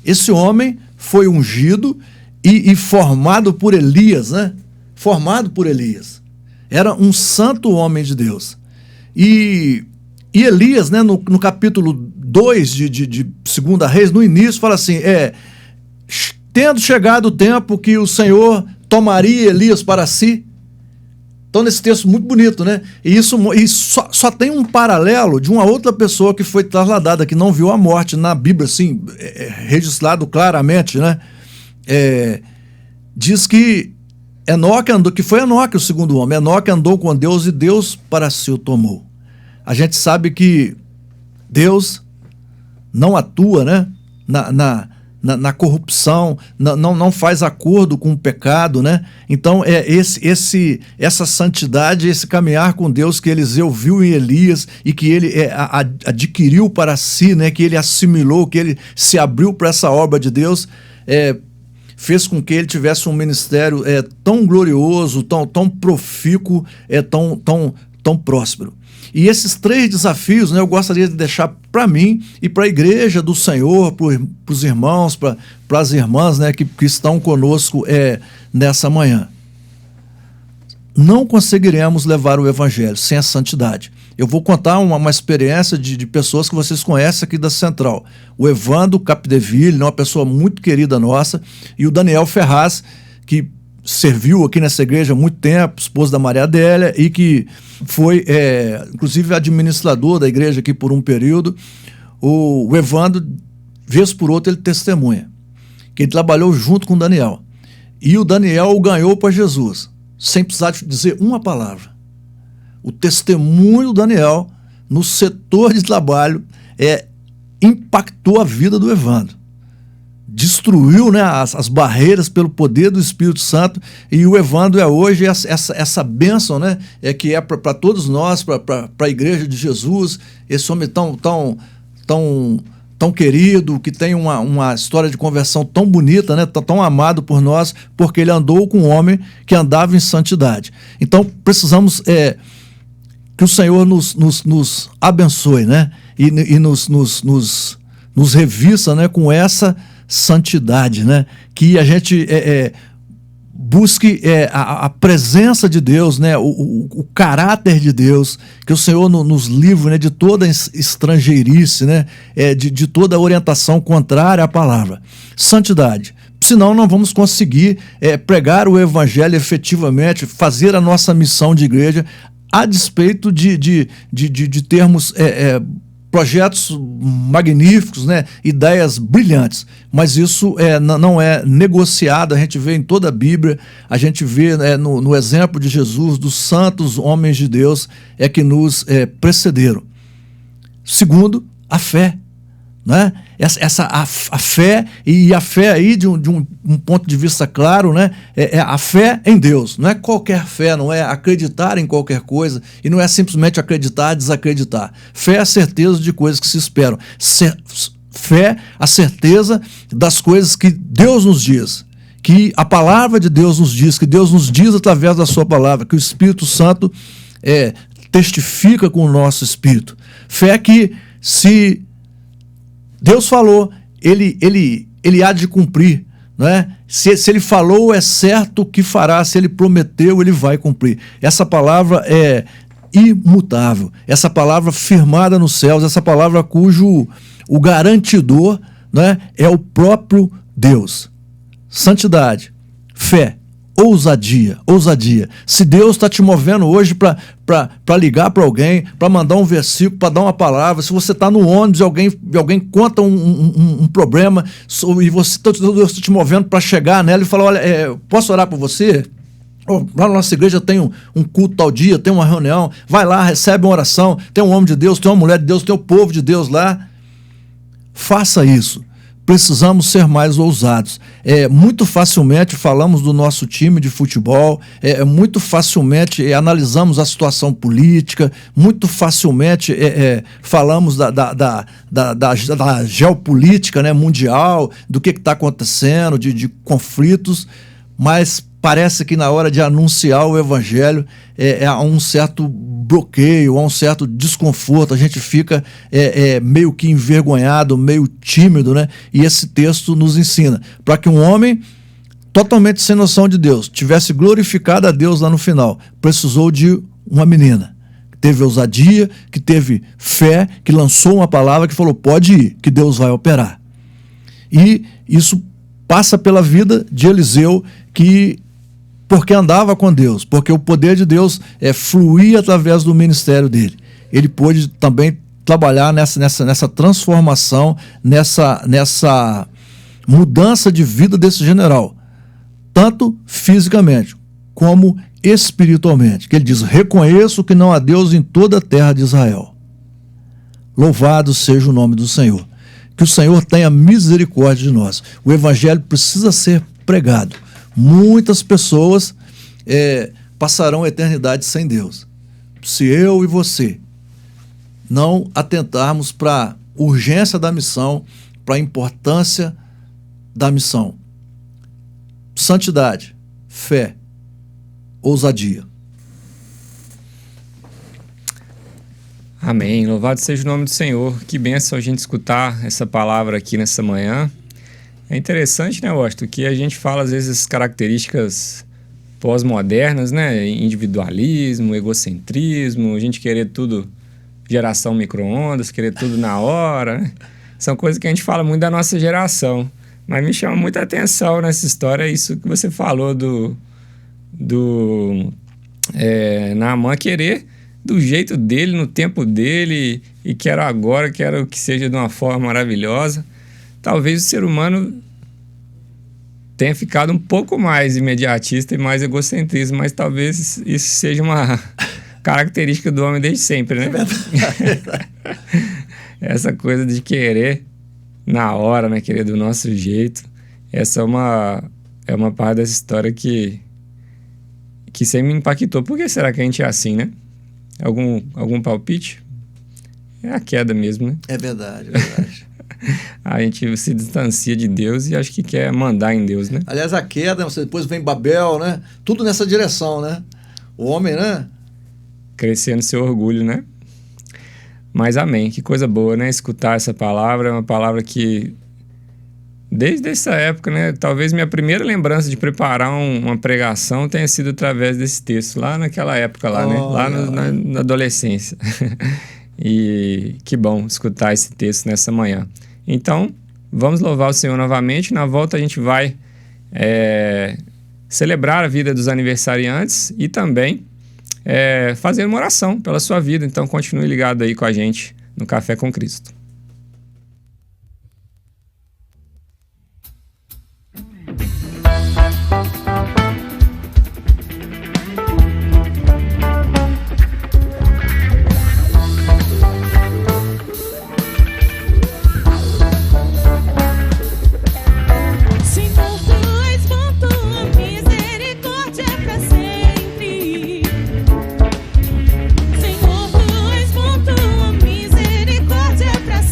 [SPEAKER 4] Esse homem foi ungido e formado por Elias, né? Formado por Elias. Era um santo homem de Deus. E Elias, né, no capítulo 2 de 2 Reis, no início, fala assim, tendo chegado o tempo que o Senhor tomaria Elias para si. Então, nesse texto muito bonito, né? E só tem um paralelo de uma outra pessoa que foi trasladada, que não viu a morte na Bíblia, assim, registrado claramente, né? Diz que foi Enoque o segundo homem. Enoque andou com Deus e Deus para si o tomou. A gente sabe que Deus não atua, né, na corrupção, não faz acordo com o pecado, né? Então essa santidade, esse caminhar com Deus que Eliseu viu em Elias e que ele adquiriu para si, né? Que ele assimilou, que ele se abriu para essa obra de Deus, fez com que ele tivesse um ministério tão glorioso, tão profícuo, tão próspero. E esses 3 desafios, né, eu gostaria de deixar para mim e para a igreja do Senhor, para os irmãos, para as irmãs, né, que estão conosco nessa manhã. Não conseguiremos levar o evangelho sem a santidade. Eu vou contar uma experiência de pessoas que vocês conhecem aqui da Central. O Evandro Capdeville, uma pessoa muito querida nossa, e o Daniel Ferraz, que serviu aqui nessa igreja há muito tempo, esposo da Maria Adélia, e que foi, inclusive, administrador da igreja aqui por um período. O Evandro, vez por outra, ele testemunha que ele trabalhou junto com o Daniel. E o Daniel o ganhou para Jesus, sem precisar dizer uma palavra. O testemunho do Daniel no setor de trabalho impactou a vida do Evandro. Destruiu, né, as barreiras pelo poder do Espírito Santo, e o Evandro hoje essa bênção, né, que é para todos nós, para a igreja de Jesus, esse homem tão querido, que tem uma história de conversão tão bonita, né, tão amado por nós, porque ele andou com um homem que andava em santidade. Então precisamos que o Senhor nos abençoe, né, e nos revista, né, com essa santidade, né? Que a gente busque a presença de Deus, né? O caráter de Deus, que o Senhor nos livre, né, de toda estrangeirice, né? De toda orientação contrária à palavra. Santidade. Senão não vamos conseguir pregar o evangelho efetivamente, fazer a nossa missão de igreja, a despeito de termos projetos magníficos, né? Ideias brilhantes, mas isso não é negociado. A gente vê em toda a Bíblia, a gente vê no exemplo de Jesus, dos santos homens de Deus que nos precederam. Segundo, a fé, né? A fé, e a fé aí de um ponto de vista claro, né? A fé em Deus, não é qualquer fé, não é acreditar em qualquer coisa, e não é simplesmente acreditar, desacreditar. Fé é a certeza de coisas que se esperam. Fé, a certeza das coisas que Deus nos diz, que a palavra de Deus nos diz, que Deus nos diz através da sua palavra, que o Espírito Santo testifica com o nosso espírito. Fé que, se Deus falou, ele há de cumprir, né? Se ele falou, é certo que fará. Se ele prometeu, ele vai cumprir. Essa palavra é imutável, essa palavra firmada nos céus, essa palavra cujo o garantidor, né, é o próprio Deus. Santidade, fé, ousadia. Se Deus está te movendo hoje para ligar para alguém, para mandar um versículo, para dar uma palavra, se você está no ônibus e alguém conta um problema, e você Deus está te movendo para chegar nela e falar: olha, posso orar por você? Lá na nossa igreja tem um culto tal dia, tem uma reunião, vai lá, recebe uma oração, tem um homem de Deus, tem uma mulher de Deus, tem o povo de Deus lá. Faça isso. Precisamos ser mais ousados. Muito facilmente falamos do nosso time de futebol, muito facilmente analisamos a situação política, muito facilmente falamos da geopolítica, né, mundial, do que está acontecendo, de conflitos, mas parece que na hora de anunciar o evangelho há um certo bloqueio, há um certo desconforto, a gente fica meio que envergonhado, meio tímido, né? E esse texto nos ensina, para que um homem totalmente sem noção de Deus tivesse glorificado a Deus lá no final, precisou de uma menina que teve ousadia, que teve fé, que lançou uma palavra, que falou: pode ir, que Deus vai operar. E isso passa pela vida de Eliseu, porque andava com Deus, porque o poder de Deus fluía através do ministério dele. Ele pôde também trabalhar nessa transformação, nessa mudança de vida desse general, tanto fisicamente como espiritualmente, que ele diz: reconheço que não há Deus em toda a terra de Israel. Louvado seja o nome do Senhor. que o Senhor tenha misericórdia de nós. O evangelho precisa ser pregado. Muitas pessoas passarão a eternidade sem Deus. Se eu e você não atentarmos para a urgência da missão, para a importância da missão. Santidade, fé, ousadia.
[SPEAKER 3] Amém. Louvado seja o nome do Senhor. Que bênção a gente escutar essa palavra aqui nessa manhã. É interessante, né, Washington, que a gente fala às vezes as características pós-modernas, né? Individualismo, egocentrismo, a gente querer tudo, geração micro-ondas, querer tudo na hora, né? São coisas que a gente fala muito da nossa geração. Mas me chama muita atenção nessa história isso que você falou Naamã querer do jeito dele, no tempo dele, e quero agora, quero que seja de uma forma maravilhosa. Talvez o ser humano tenha ficado um pouco mais imediatista e mais egocentrista, mas talvez isso seja uma característica do homem desde sempre, né?
[SPEAKER 4] É verdade.
[SPEAKER 3] Essa coisa de querer na hora, né? Querer do nosso jeito. Essa é uma parte dessa história que sempre me impactou. Por que será que a gente é assim, né? Algum palpite? É a queda mesmo, né?
[SPEAKER 4] É verdade, é verdade.
[SPEAKER 3] A gente se distancia de Deus e acho que quer mandar em Deus, né?
[SPEAKER 4] Aliás, a queda, depois vem Babel, né? Tudo nessa direção, né? O homem, né?
[SPEAKER 3] Crescendo seu orgulho, né? Mas amém, que coisa boa, né? Escutar essa palavra, é uma palavra que desde essa época, né? Talvez minha primeira lembrança de preparar uma pregação tenha sido através desse texto, lá naquela época lá, né? Lá na adolescência. E que bom escutar esse texto nessa manhã. Então, vamos louvar o Senhor novamente. Na volta a gente vai celebrar a vida dos aniversariantes e também fazer uma oração pela sua vida. Então, continue ligado aí com a gente no Café com Cristo.
[SPEAKER 2] Senhor, pois com tua misericórdia pra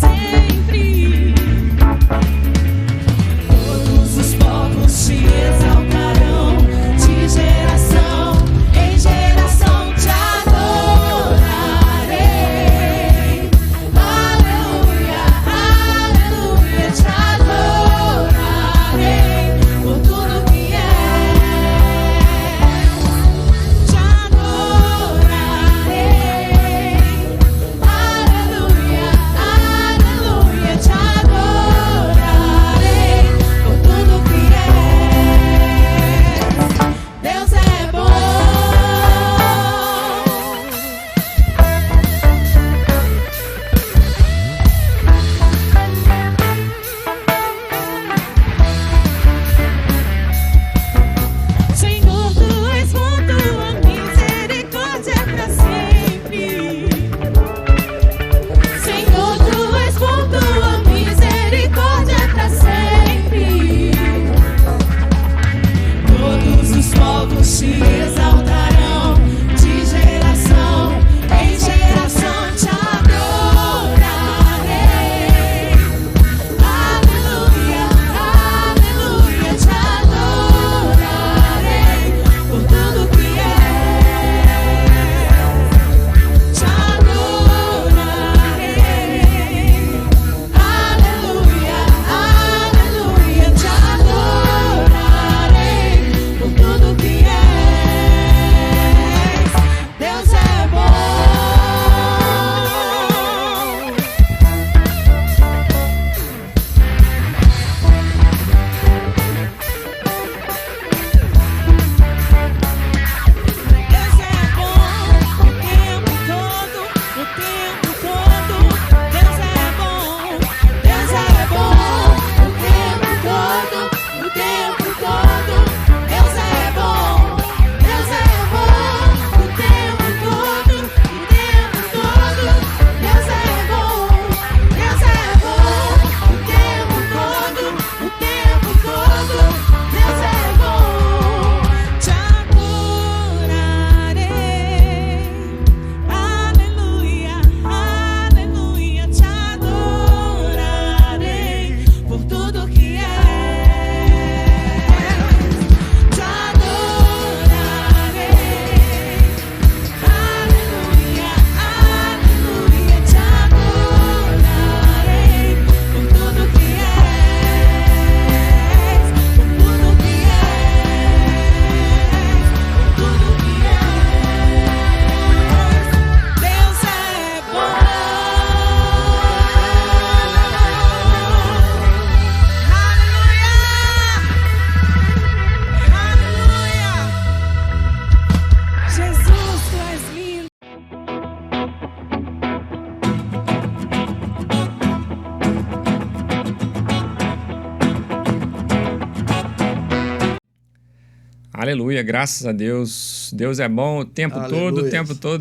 [SPEAKER 3] Aleluia, graças a Deus. Deus é bom o tempo todo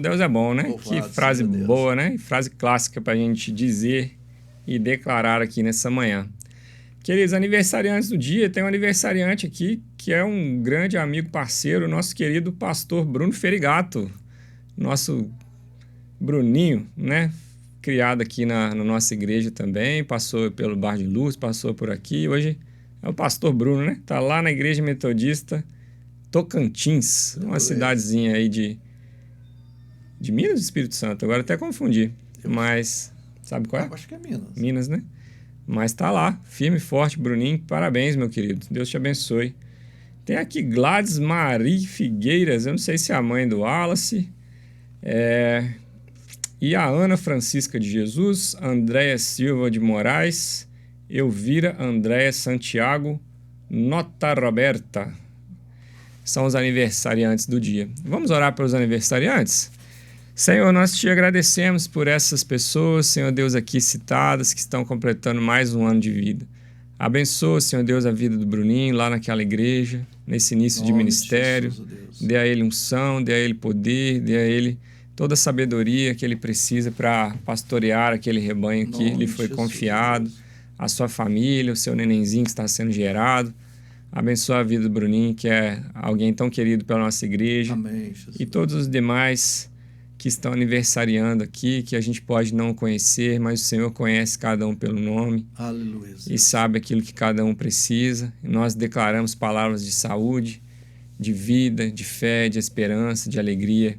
[SPEAKER 3] Deus é bom, né?
[SPEAKER 4] Louvado
[SPEAKER 3] Que frase
[SPEAKER 4] seja Deus.
[SPEAKER 3] boa, né? Frase clássica para a gente dizer e declarar aqui nessa manhã. Queridos aniversariantes do dia, tem um aniversariante aqui que é um grande amigo, parceiro, nosso querido pastor Bruno Ferigato, nosso Bruninho, né? Criado aqui na nossa igreja também, passou pelo Bar de Luz, passou por aqui, hoje é o pastor Bruno, né? Tá lá na igreja metodista Tocantins, uma cidadezinha aí de Minas do Espírito Santo, agora até confundi, mas sabe qual é?
[SPEAKER 4] Eu acho que é Minas.
[SPEAKER 3] Minas, né? Mas tá lá, firme e forte, Bruninho, parabéns, meu querido, Deus te abençoe. Tem aqui Gladys Marie Figueiras, eu não sei se é a mãe do Wallace, e a Ana Francisca de Jesus, Andréia Silva de Moraes, Elvira Andréia Santiago, Nota Roberta. São os aniversariantes do dia. Vamos orar pelos aniversariantes? Senhor, nós te agradecemos por essas pessoas, Senhor Deus, aqui citadas, que estão completando mais um ano de vida. Abençoa, Senhor Deus, a vida do Bruninho lá naquela igreja, nesse início de ministério. Dê a ele unção, dê a ele poder, dê a ele toda a sabedoria que ele precisa para pastorear aquele rebanho que lhe foi confiado, a sua família, o seu nenenzinho que está sendo gerado. Abençoa a vida do Bruninho, que é alguém tão querido pela nossa igreja.
[SPEAKER 4] Amém, Jesus.
[SPEAKER 3] E todos os demais que estão aniversariando aqui, que a gente pode não conhecer, mas o Senhor conhece cada um pelo nome.
[SPEAKER 4] Aleluia.
[SPEAKER 3] E sabe aquilo que cada um precisa. E nós declaramos palavras de saúde, de vida, de fé, de esperança, de alegria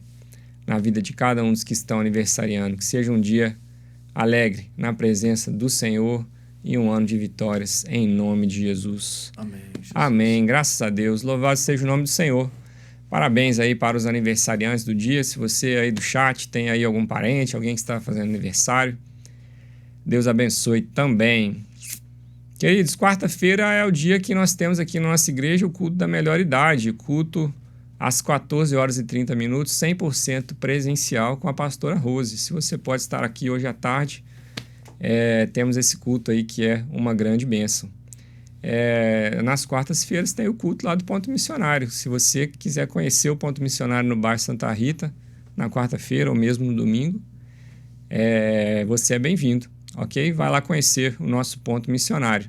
[SPEAKER 3] na vida de cada um dos que estão aniversariando. Que seja um dia alegre na presença do Senhor e um ano de vitórias em nome de Jesus.
[SPEAKER 4] Amém, Jesus.
[SPEAKER 3] Amém. Graças a Deus. Louvado seja o nome do Senhor. Parabéns aí para os aniversariantes do dia. Se você aí do chat tem aí algum parente, alguém que está fazendo aniversário, Deus abençoe também. Queridos, quarta-feira é o dia que nós temos aqui na nossa igreja o culto da melhor idade, culto às 14 horas e 30 minutos, 100% presencial com a pastora Rose. Se você pode estar aqui hoje à tarde, temos esse culto aí que é uma grande bênção. Nas quartas-feiras tem o culto lá do Ponto Missionário. Se você quiser conhecer o Ponto Missionário no bairro Santa Rita, na quarta-feira ou mesmo no domingo, você é bem-vindo, ok? Vai lá conhecer o nosso Ponto Missionário.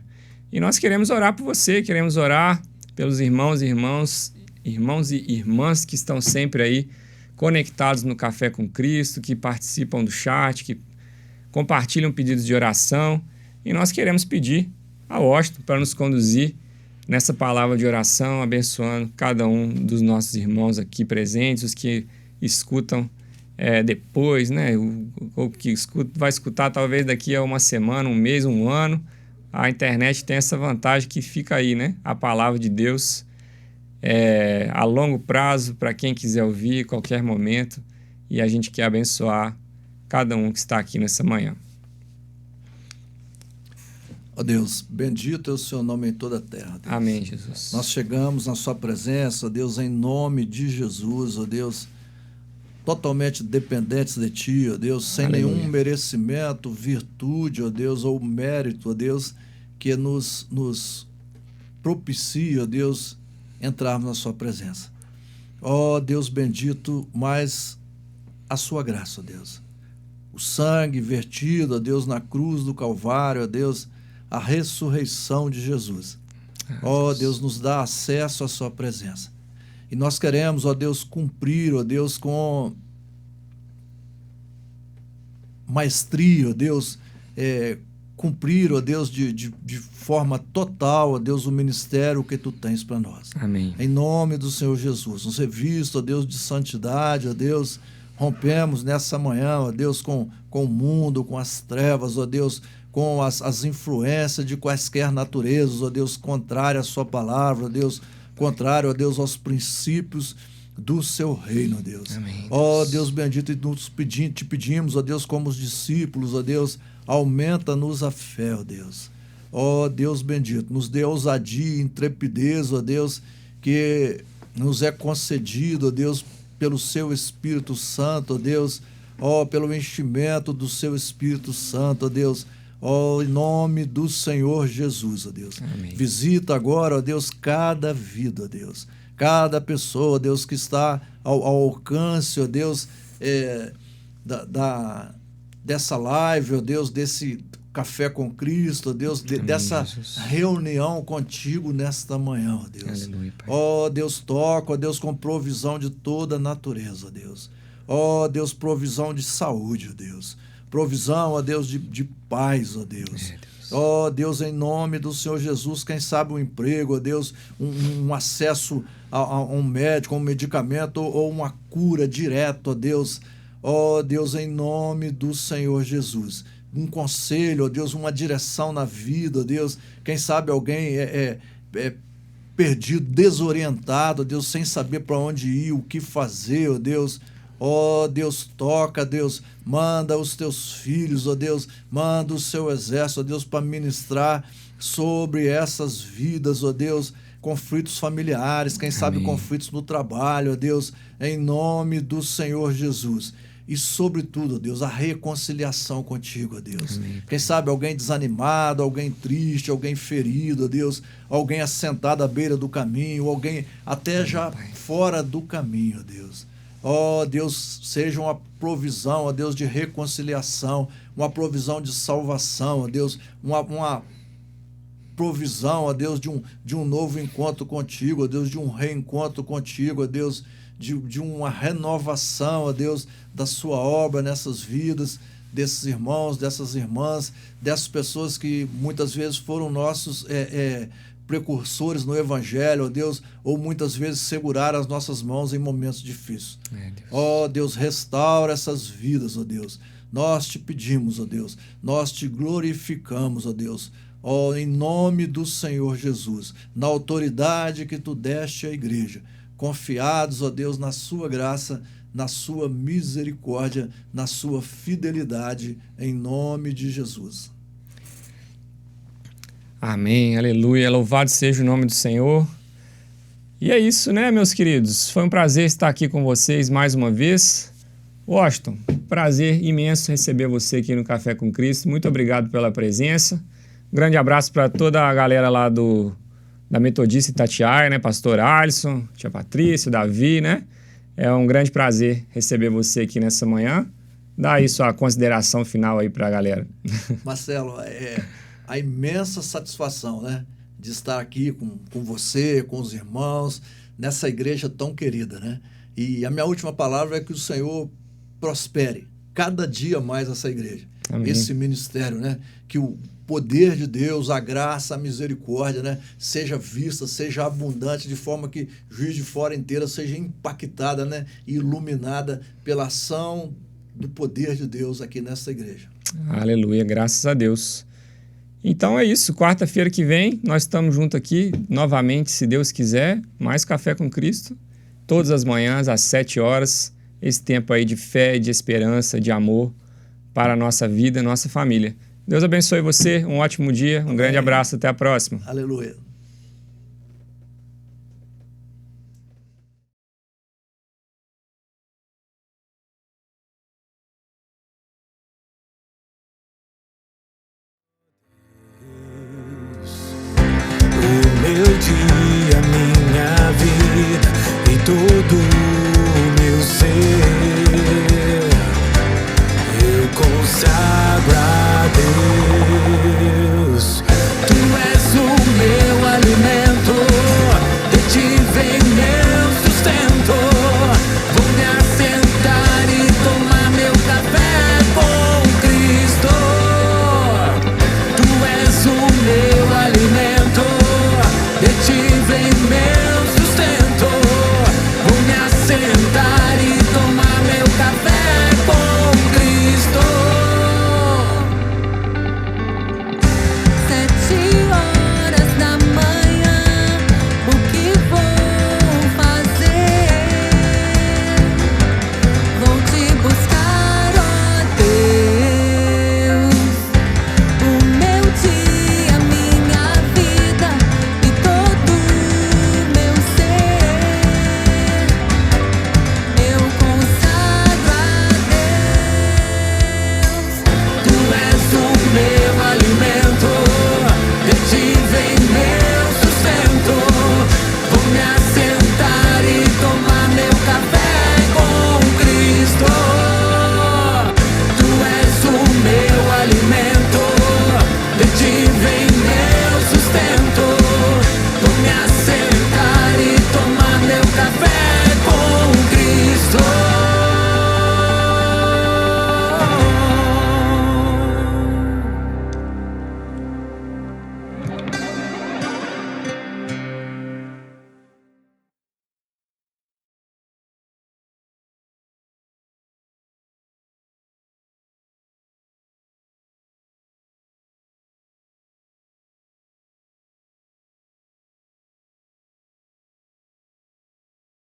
[SPEAKER 3] E nós queremos orar por você, queremos orar pelos irmãos e irmãs que estão sempre aí conectados no Café com Cristo, que participam do chat, que compartilham pedidos de oração. E nós queremos pedir a Washington para nos conduzir nessa palavra de oração, abençoando cada um dos nossos irmãos aqui presentes, os que escutam depois, né? O que vai escutar talvez daqui a uma semana, um mês, um ano. A internet tem essa vantagem que fica aí, né? A palavra de Deus a longo prazo, para quem quiser ouvir, a qualquer momento. E a gente quer abençoar cada um que está aqui nessa manhã.
[SPEAKER 4] Ó Deus, bendito é o seu nome em toda a terra, Deus.
[SPEAKER 3] Amém, Jesus.
[SPEAKER 4] Nós chegamos na sua presença, ó Deus, em nome de Jesus, ó Deus, totalmente dependentes de ti, ó Deus, sem
[SPEAKER 3] Aleluia.
[SPEAKER 4] nenhum merecimento, virtude, ó Deus, ou mérito, ó Deus, que nos propicia, ó Deus, entrarmos na sua presença. Ó Deus bendito, mas a sua graça, ó Deus. O sangue vertido, ó Deus, na cruz do Calvário, ó Deus, a ressurreição de Jesus. Ó Deus, nos dá acesso à sua presença. E nós queremos, ó Deus, cumprir, ó Deus, com maestria, ó Deus, cumprir, ó Deus, de forma total, ó Deus, o ministério que tu tens para nós.
[SPEAKER 3] Amém.
[SPEAKER 4] Em nome do Senhor Jesus, nos revista, ó Deus, de santidade, ó Deus, rompemos nessa manhã, ó Deus, com o mundo, com as trevas, ó Deus, com as influências de quaisquer naturezas, ó Deus, contrário à sua palavra, ó Deus, contrário, ó Deus, aos princípios do seu reino, ó Deus.
[SPEAKER 3] Amém,
[SPEAKER 4] Ó Deus bendito, e te pedimos, ó Deus, como os discípulos, ó Deus, aumenta-nos a fé, ó Deus. Ó Deus bendito, nos dê ousadia e intrepidez, ó Deus, que nos é concedido, ó Deus, pelo seu Espírito Santo, ó Deus, pelo enchimento do seu Espírito Santo, ó Deus, em nome do Senhor Jesus, ó Deus.
[SPEAKER 3] Amém.
[SPEAKER 4] Visita agora, ó Deus, cada vida, ó Deus, cada pessoa, Deus, que está ao alcance, ó Deus, dessa live, ó Deus, desse Café com Cristo, ó Deus, dessa
[SPEAKER 3] Jesus.
[SPEAKER 4] reunião contigo nesta manhã, ó Deus.
[SPEAKER 3] Aleluia, Pai.
[SPEAKER 4] Ó Deus, toca, ó Deus, com provisão de toda a natureza, ó Deus. Ó Deus, provisão de saúde, ó Deus. Provisão, ó Deus, de paz, ó Deus.
[SPEAKER 3] Deus.
[SPEAKER 4] Ó Deus, em nome do Senhor Jesus, quem sabe um emprego, ó Deus, um acesso a um médico, a um medicamento ou uma cura direto, ó Deus. Ó Deus, em nome do Senhor Jesus. Um conselho, ó Deus, uma direção na vida, ó Deus. Quem sabe alguém é perdido, desorientado, ó Deus, sem saber para onde ir, o que fazer, ó Deus. Ó Deus, toca, Deus, manda os teus filhos, ó Deus, manda o seu exército, ó Deus, para ministrar sobre essas vidas, ó Deus, conflitos familiares, quem sabe conflitos no trabalho, ó Deus, em nome do Senhor Jesus. E, sobretudo, ó Deus, a reconciliação contigo, ó Deus.
[SPEAKER 3] Amém.
[SPEAKER 4] Quem sabe alguém desanimado, alguém triste, alguém ferido, ó Deus, alguém assentado à beira do caminho, alguém até já fora do caminho, ó Deus. Ó Deus, seja uma provisão, ó Deus, de reconciliação, uma provisão de salvação, ó Deus, uma provisão, ó Deus, de um novo encontro contigo, ó Deus, de um reencontro contigo, ó Deus, de uma renovação, ó Deus, da sua obra nessas vidas, desses irmãos, dessas irmãs, dessas pessoas que muitas vezes foram nossos precursores no Evangelho, ó Deus, ou muitas vezes seguraram as nossas mãos em momentos difíceis. Ó Deus, restaura essas vidas, ó Deus. Nós te pedimos, ó Deus, nós te glorificamos, ó Deus, ó, em nome do Senhor Jesus, na autoridade que tu deste à igreja, confiados, ó Deus, na sua graça, na sua misericórdia, na sua fidelidade, em nome de Jesus.
[SPEAKER 3] Amém, aleluia, louvado seja o nome do Senhor. E é isso, né, meus queridos? Foi um prazer estar aqui com vocês mais uma vez. Washington, prazer imenso receber você aqui no Café com Cristo. Muito obrigado pela presença. Um grande abraço para toda a galera lá da Metodista Itatiaia, né? Pastor Alisson, tia Patrícia, Davi, né? É um grande prazer receber você aqui nessa manhã. Dá aí sua consideração final aí para a galera.
[SPEAKER 4] Marcelo, a imensa satisfação, né, de estar aqui com você, com os irmãos, nessa igreja tão querida, né? E a minha última palavra é que o Senhor prospere cada dia mais essa igreja,
[SPEAKER 3] Amém.
[SPEAKER 4] Esse ministério, né? Que o poder de Deus, a graça, a misericórdia, né, seja vista, seja abundante, de forma que Juiz de Fora inteira seja impactada, né, e iluminada pela ação do poder de Deus aqui nessa igreja.
[SPEAKER 3] Aleluia, graças a Deus. Então é isso, quarta-feira que vem nós estamos juntos aqui, novamente, se Deus quiser, mais Café com Cristo, todas as manhãs, às 7 horas, esse tempo aí de fé, de esperança, de amor para a nossa vida, nossa família. Deus abençoe você, um ótimo dia, um grande abraço, até a próxima.
[SPEAKER 4] Aleluia.